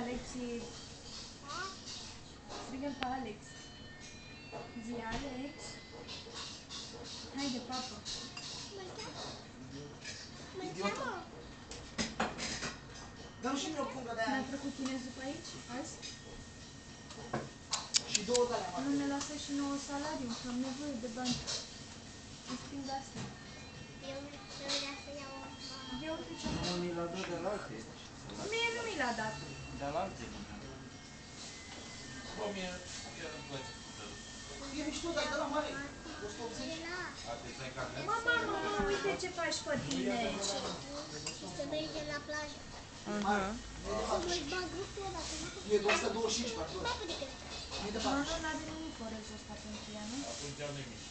Alexi. Strigă-l pe Alex. Zi, Alex. Haide, papă. Idiotă. Dă-mi și mie o pungă de aia. N-a trecut chinezul pe aici, azi? Și două de alea. Nu ne lasă și nouă salariu, am nevoie de bani. Îți prind asta. Eu vreau să iau o bani. Eu uite ce-am Nu făcut. mi l-a dat de la alte. Mie nu mi l-a dat. De la alte. Bă, mie chiar îmi place puterul. E mișto, dar de la mare. 180. Atenție, ai carnet? Mama, nu, uite ce faci pe tine. Și să mergem la plajă. Mare. Să mă-și bag grupul ăla, că nu E 225 pe acolo. mai pe decât. Mii de Nu, bani. nu, n-are nimic orezul ăsta pentru ea, nu? Atunci am nimic.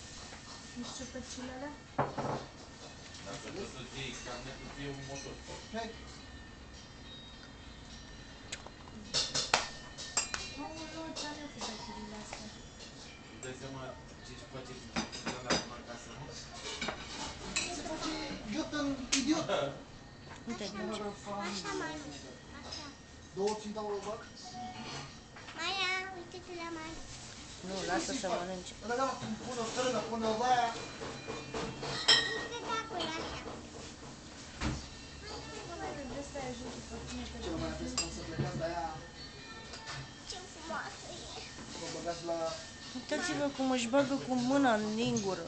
Nici ciupercilele? Dacă trebuie să-ți iei carnetul, ți iei un motor. Hai. Aoleu, ce-am eu cu becurile astea? Îți dai seama ce-și face de la acum acasă, nu? Se face idiot în idiot. Așa, Manu. Așa. Două ți-mi dau o bag? Maia, uite-te la Manu. Nu, lasă să mănânce. Da, da, pune o strână, pune o aia. Uite-te de acolo, așa. De asta ai ajuns pe tine pe Ce nu mai aveți cum să plecați de aia? Ce frumoasă e. Vă băgați la... Uitați-vă cum își bagă cu mâna în lingură.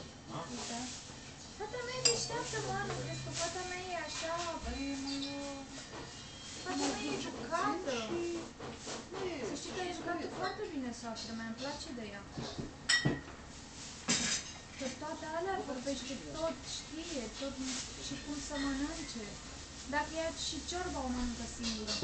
Fata mea e deșteaptă, Manu, crezi că fata mea e așa, fata mea e jucată. Să știi că e jucată foarte bine, soacră mea, îmi place de ea. Că toate alea vorbește tot, știe, tot și cum să mănânce. Dacă ia și ciorba o mănâncă singură.